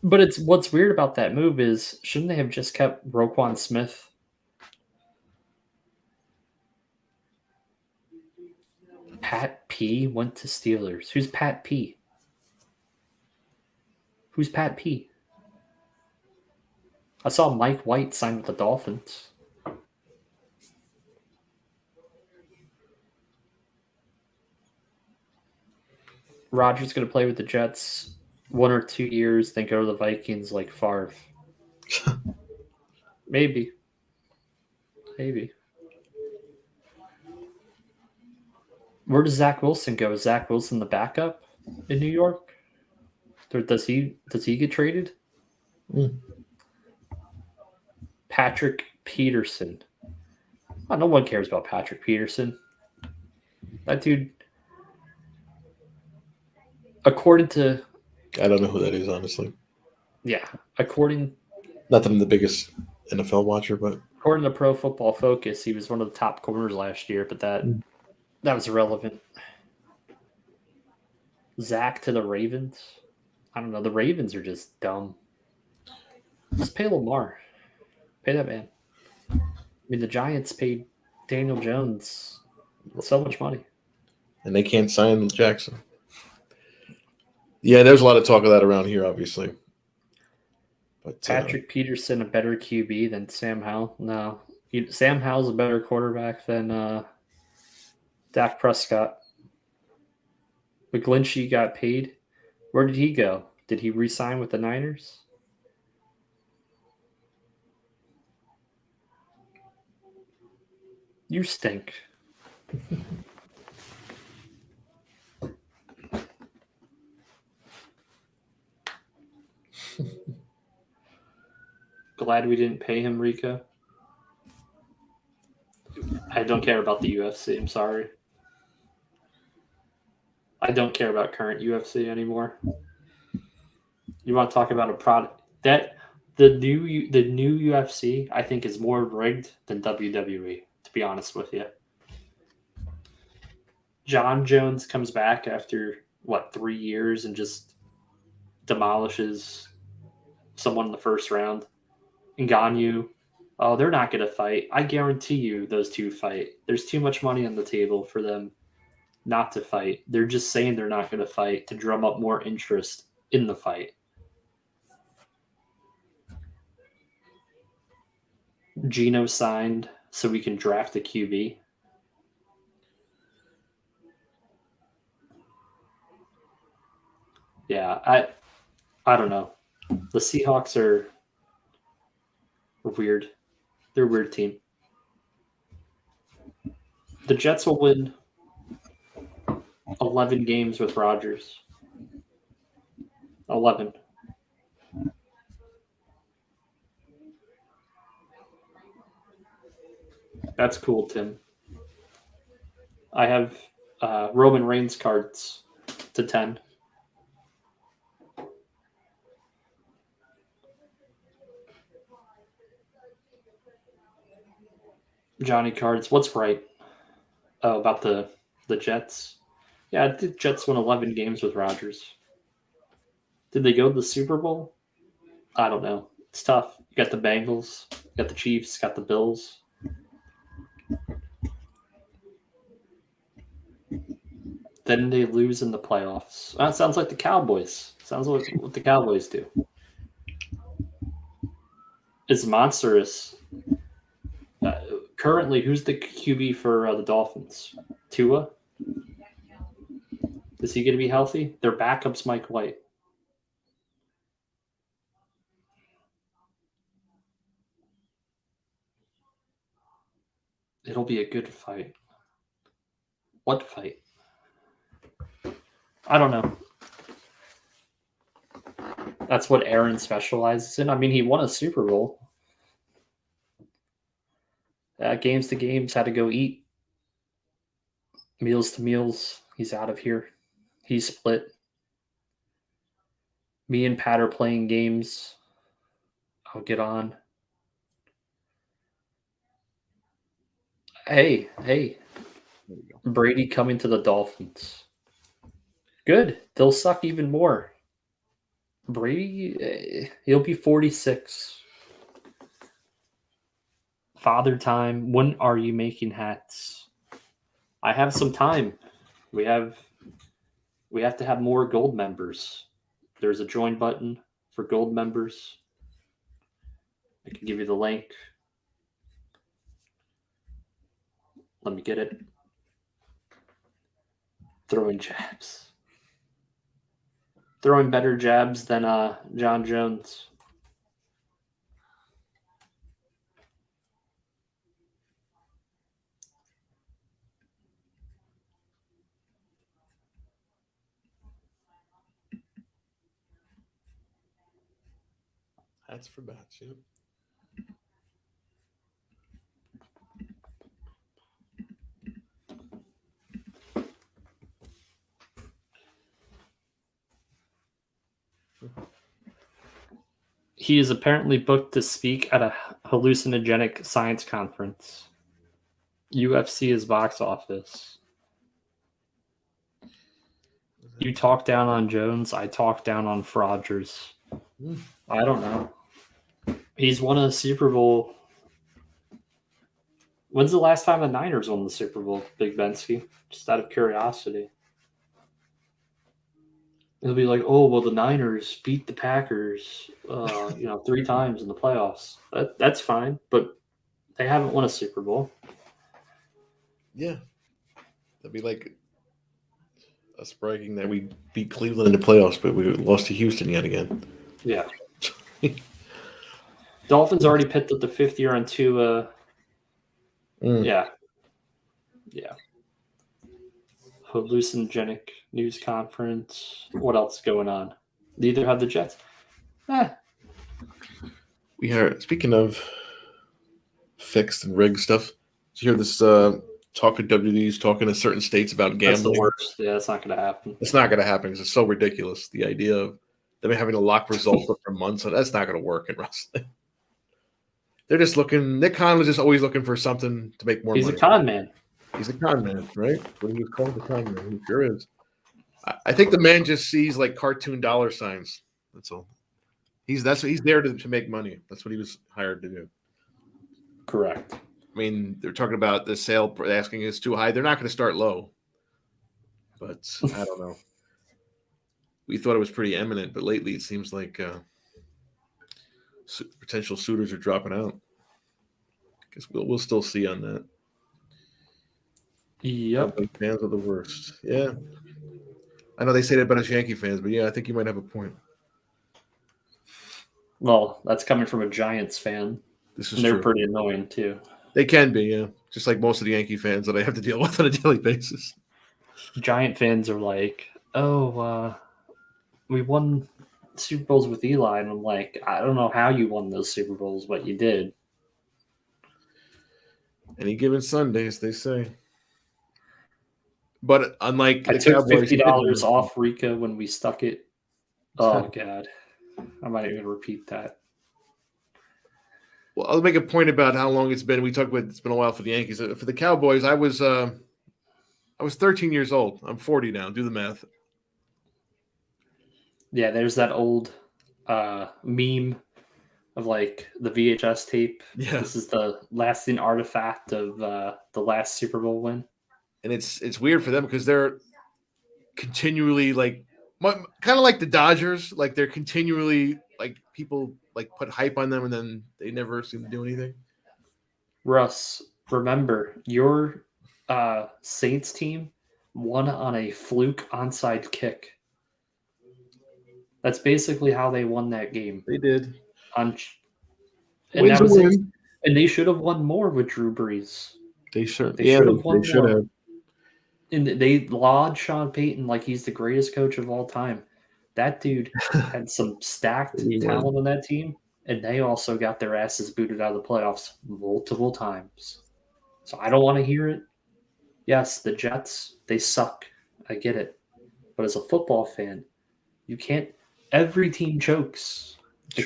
but it's what's weird about that move is shouldn't they have just kept Roquan Smith? Pat P went to Steelers. Who's Pat P? Who's Pat P? I saw Mike White sign with the Dolphins. Rodgers going to play with the Jets 1 or 2 years, then go to the Vikings like Favre. Maybe. Where does Zach Wilson go? Is Zach Wilson the backup in New York? Or does he get traded? Patrick Peterson. Oh, no one cares about Patrick Peterson. That dude, according to... I don't know who that is, honestly. Yeah, not that I'm the biggest NFL watcher, but according to Pro Football Focus, he was one of the top corners last year, but that was irrelevant. Zach to the Ravens. I don't know. The Ravens are just dumb. Just pay Lamar. Pay that man. I mean, the Giants paid Daniel Jones so much money. And they can't sign Jackson. Yeah, there's a lot of talk of that around here, obviously. But Patrick Peterson, a better QB than Sam Howell? No. Sam Howell's a better quarterback than Dak Prescott. McGlinchey got paid. Where did he go? Did he re-sign with the Niners? You stink. Glad we didn't pay him, Rico. I don't care about the UFC. I'm sorry. I don't care about current UFC anymore. You want to talk about a product that the new UFC I think is more rigged than WWE, to be honest with you. John Jones comes back after 3 years and just demolishes someone in the first round. Ngannou, they're not going to fight. I guarantee you those two fight. There's too much money on the table for them not to fight. They're just saying they're not going to fight to drum up more interest in the fight. Geno signed so we can draft a QB. Yeah, I don't know. The Seahawks are weird. They're a weird team. The Jets will win 11 games with Rodgers. 11. That's cool, Tim. I have Roman Reigns cards to 10. Johnny cards. What's right? Oh, about the Jets. Yeah, the Jets won 11 games with Rodgers. Did they go to the Super Bowl? I don't know. It's tough. You got the Bengals, you got the Chiefs, got the Bills. Then they lose in the playoffs. That sounds like the Cowboys. Sounds like what the Cowboys do. It's monstrous. Currently, who's the QB for the Dolphins? Tua? Is he going to be healthy? Their backup's Mike White. It'll be a good fight. What fight? I don't know. That's what Aaron specializes in. I mean, he won a Super Bowl. Games to games, had to go eat. Meals to meals. He's out of here. He's split. Me and Pat are playing games. I'll get on. Hey. There we go. Brady coming to the Dolphins. Good. They'll suck even more. Brady, he'll be 46. Father time. When are you making hats? I have some time. We have to have more gold members. There's a join button for gold members. I can give you the link. Let me get it. Throwing jabs. Throwing better jabs than John Jones. Hats for bats. Yeah. He is apparently booked to speak at a hallucinogenic science conference. UFC is box office. You talk down on Jones, I talk down on Frogers. I don't know. He's won a Super Bowl. When's the last time the Niners won the Super Bowl, Big Bensky? Just out of curiosity. It'll be like, oh, well, the Niners beat the Packers, 3 times in the playoffs. That's fine, but they haven't won a Super Bowl. Yeah. That'd be like us bragging that we beat Cleveland in the playoffs, but we lost to Houston yet again. Yeah. Dolphins already picked up the 5th year on Tua. Yeah. Hallucinogenic news conference. What else is going on? Neither have the Jets. We heard, speaking of fixed and rigged stuff, did you hear this talk of WWE's talking to certain states about That's the gambling? worst. Yeah, it's not going to happen. It's not going to happen because it's so ridiculous. The idea of them having to lock results up for months, that's not going to work in wrestling. They're just looking. Nick Khan was just always looking for something to make more He's money. a con man. He's a con man, right? What he was called the con man. He sure is. I think the man just sees like cartoon dollar signs. That's all. He's there to make money. That's what he was hired to do. Correct. I mean, they're talking about the sale asking is too high. They're not going to start low. But I don't know. We thought it was pretty eminent, but lately it seems like potential suitors are dropping out. I guess we'll still see on that. Yep. Fans are the worst. Yeah. I know they say that about us Yankee fans, but yeah, I think you might have a point. Well, that's coming from a Giants fan. This is And they're true. pretty annoying too. They can be, yeah. Just like most of the Yankee fans that I have to deal with on a daily basis. Giant fans are like, we won Super Bowls with Eli. And I'm like, I don't know how you won those Super Bowls, but you did. Any given Sundays, they say. But unlike I the took Cowboys, $50 off Rika when we stuck it. Oh, God. I might even repeat that. Well, I'll make a point about how long it's been. We talked about it's been a while for the Yankees. For the Cowboys, I was 13 years old. I'm 40 now. Do the math. Yeah, there's that old meme of like the VHS tape. Yeah. This is the lasting artifact of the last Super Bowl win. And it's weird for them because they're continually like kind of like the Dodgers. Like they're continually like people like put hype on them and then they never seem to do anything. Russ, remember your Saints team won on a fluke onside kick. That's basically how they won that game. They did. And Win's that was a it. win. And they should have won more with Drew Brees. They should. They should have won they should more. have. And they laud Sean Payton like he's the greatest coach of all time. That dude had some stacked talent on that team, and they also got their asses booted out of the playoffs multiple times. So I don't want to hear it. Yes, the Jets, they suck. I get it. But as a football fan, you can't. Every team chokes Sure.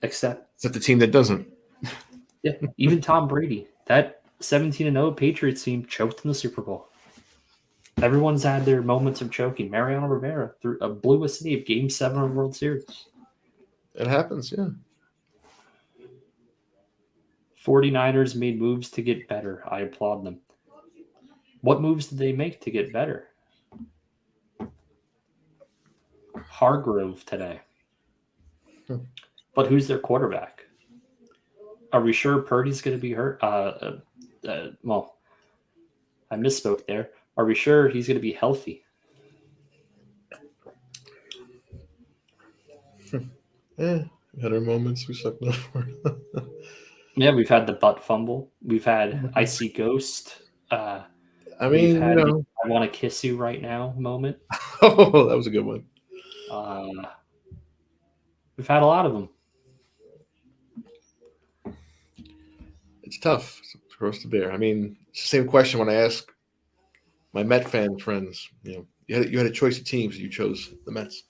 except It's not the team that doesn't. yeah, even Tom Brady. That 17-0 Patriots team choked in the Super Bowl. Everyone's had their moments of choking. Mariano Rivera blew a save Game 7 of the World Series. It happens, yeah. 49ers made moves to get better. I applaud them. What moves did they make to get better? Hargrove today. But who's their quarterback? Are we sure Purdy's going to be hurt? Well, I misspoke there. Are we sure he's going to be healthy? Yeah, we had our moments. We sucked up for it. Yeah, we've had the butt fumble. We've had Icy Ghost. I We've mean, had you know. I want to kiss you right now moment. Oh, that was a good one. We've had a lot of them. It's tough for us to bear. I mean, it's the same question when I ask my Met fan friends. You know, you had a choice of teams. You chose the Mets.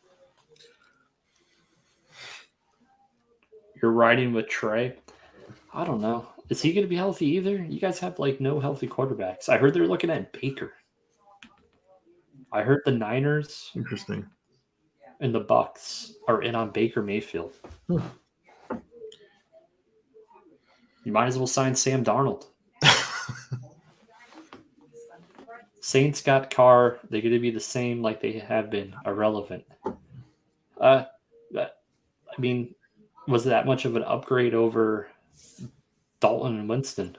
You're riding with Trey. I don't know. Is he going to be healthy either? You guys have like no healthy quarterbacks. I heard they're looking at Baker. I heard the Niners Interesting. and the Bucks are in on Baker Mayfield. You might as well sign Sam Darnold. Saints got Carr. They're going to be the same like they have been, irrelevant. I mean, was that much of an upgrade over Dalton and Winston?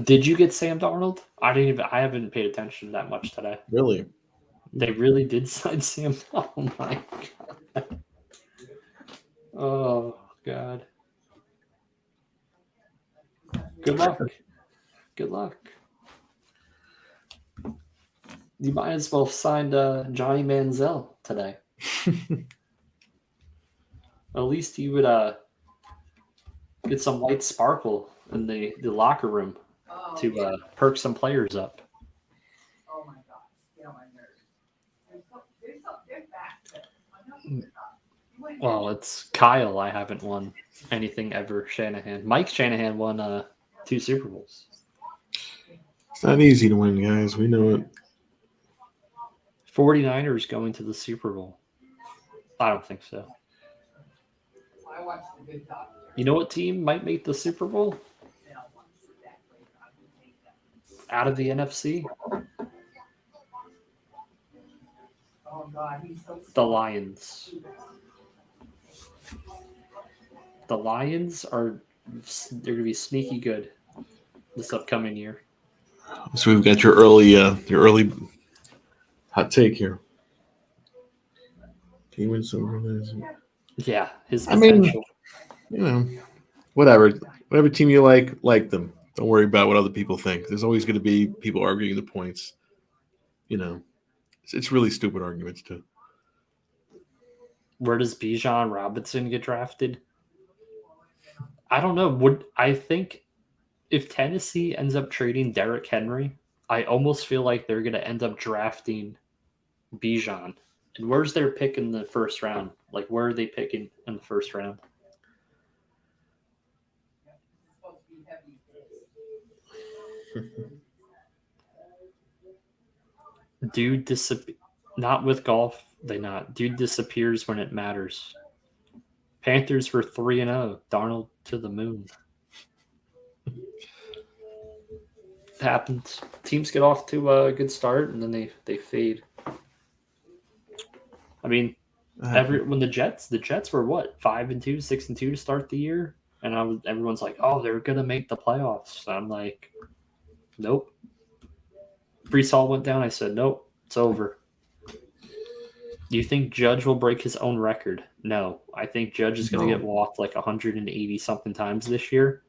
Did you get Sam Darnold? I haven't paid attention that much today. Really? They really did sign Sam. Oh my god. Oh god. Good luck. Good luck. You might as well have signed Johnny Manziel today. At least you would get some white sparkle in the locker room to perk some players up. Oh my god, get on my nerves. Well, it's Kyle. I haven't won anything ever. Shanahan. Mike Shanahan won 2 Super Bowls. It's not easy to win, guys. We know it. 49ers going to the Super Bowl. I don't think so. I watched The Good Doctor. You know what team might make the Super Bowl And I want to see that later. I would take that. out of the NFC? Oh god, he's so The Lions. The Lions they're going to be sneaky good this upcoming year. So we've got your early hot take here. Can you win some? Yeah, his I mean- potential. You know, whatever team you like them. Don't worry about what other people think. There's always going to be people arguing the points. You know, it's really stupid arguments too. Where does Bijan Robinson get drafted? I don't know. I think if Tennessee ends up trading Derrick Henry, I almost feel like they're going to end up drafting Bijan. And where's their pick in the first round? Like, where are they picking in the first round? It's supposed to be heavy. Dude disappears. Not with golf. Dude disappears when it matters. Panthers were 3-0. Darnold to the moon. It happens. Teams get off to a good start and then they fade. I mean, when the Jets were what, 5-2, 6-2 to start the year, and everyone's like, oh, they're gonna make the playoffs. I'm like, nope. Brees Hall went down. I said, nope, it's over. Do you think Judge will break his own record? No. I think Judge is going to get walked like 180 something times this year.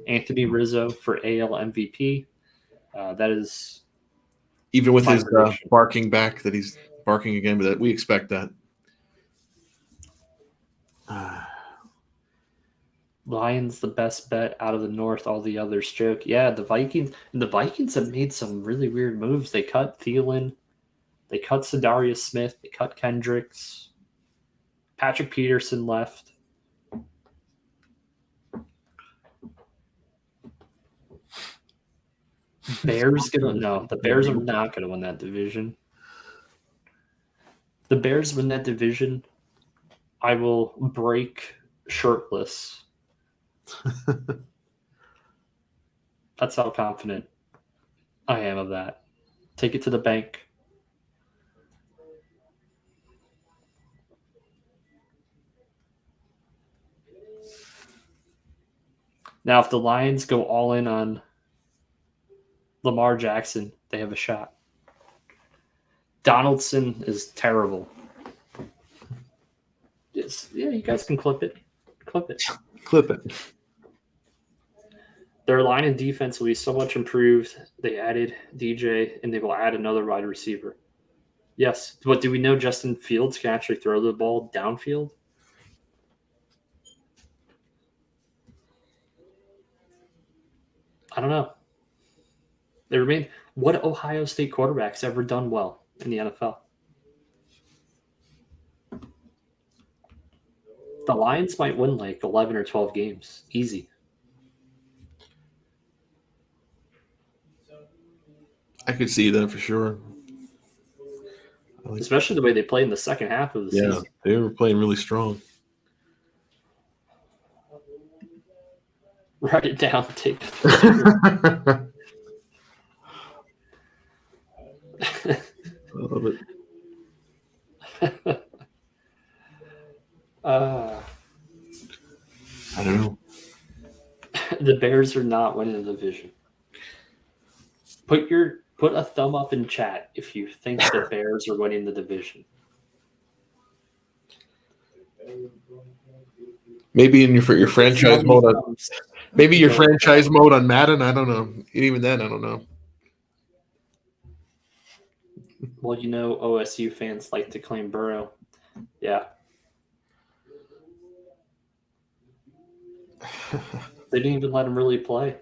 Anthony Rizzo for AL MVP. That is even with my his prediction. barking back that he's barking again, but that we expect that. Lions the best bet out of the North. All the others joke. Yeah, the Vikings have made some really weird moves. They cut Thielen. They cut Zadarius Smith. They cut Kendricks. Patrick Peterson left. The Bears are not gonna win that division. The Bears win that division, I will break shirtless. That's how confident I am of that. Take it to the bank. Now, if the Lions go all in on Lamar Jackson, they have a shot. Donaldson is terrible. Yeah, you guys can clip it. Clip it. Clip it. Their line and defense will be so much improved. They added DJ, and they will add another wide receiver. Yes. But do we know Justin Fields can actually throw the ball downfield? I don't know. They remain. What Ohio State quarterback's ever done well in the NFL? The Lions might win like 11 or 12 games. Easy. I could see that for sure. Especially the way they played in the second half of the season. They were playing really strong. Write it down. Take it. I love it. I don't know. The Bears are not winning the division. Put a thumb up in chat if you think the Bears are winning the division. Maybe in your franchise mode. Maybe your franchise mode on Madden. I don't know. Even then, I don't know. Well, you know, OSU fans like to claim Burrow. Yeah. They didn't even let him really play.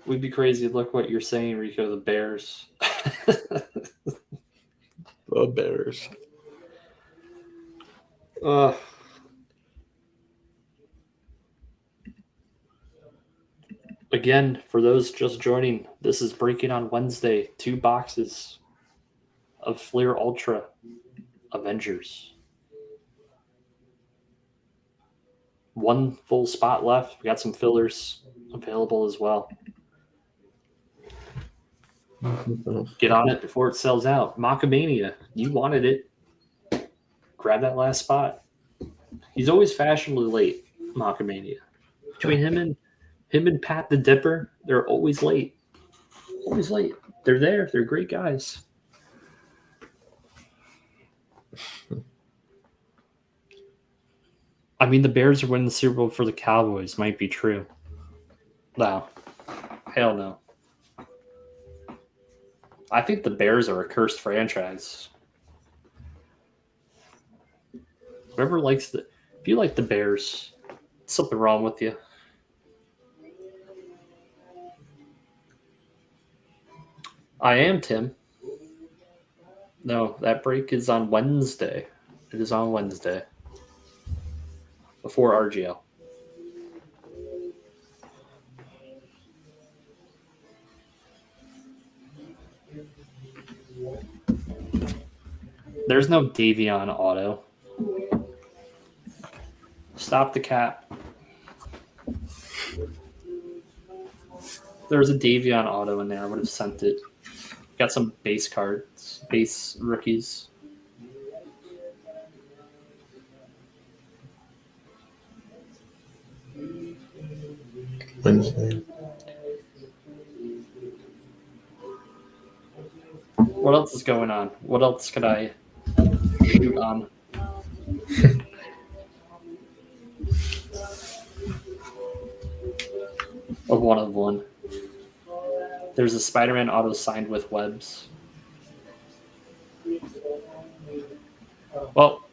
We'd be crazy. Look what you're saying, Rico. The Bears. The Bears. Again, for those just joining, this is breaking on Wednesday. 2 boxes of Fleer Ultra Avengers. 1 full spot left. We got some fillers available as well. Get on it before it sells out. Macamania, you wanted it. Grab that last spot. He's always fashionably late, Macamania. Between him and Pat the Dipper, they're always late. Always late. They're there. They're great guys. I mean, the Bears are winning the Super Bowl for the Cowboys. Might be true. No. Hell no. I think the Bears are a cursed franchise. Whoever likes if you like the Bears, something wrong with you. I am, Tim. No, that break is on Wednesday. It is on Wednesday. Before RGL. There's no Davion auto. Stop the cap. There's a Davion auto in there. I would have sent it. Got some base cards, base rookies. Wednesday. What else is going on? What else could I shoot on? A 1 of 1. There's a Spider-Man auto signed with Webbs. Well,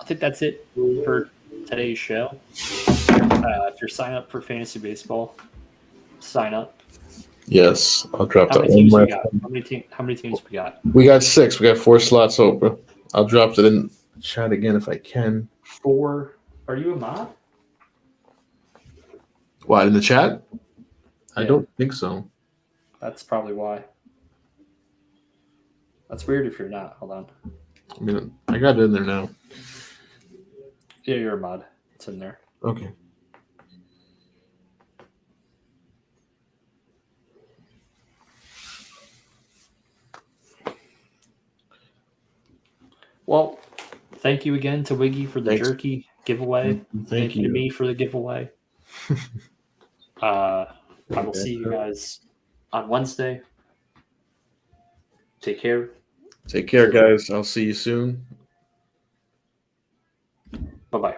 think that's it for today's show. If you're signing up for fantasy baseball, sign up. Yes, I'll drop How that many one. teams we got? How many teams we got? We got 6. We got 4 slots open. I'll drop it in chat again if I can. 4. Are you a mod? What, in the chat? I Yeah. don't think so. That's probably why. That's weird if you're not. Hold on. I mean, I got it in there now. Yeah, you're a mod. It's in there. Okay. Well, thank you again to Wiggy for the Thanks. jerky giveaway. Thank you to you. me for the giveaway. I will see you guys on Wednesday. Take care. Take care, guys. I'll see you soon. Bye-bye.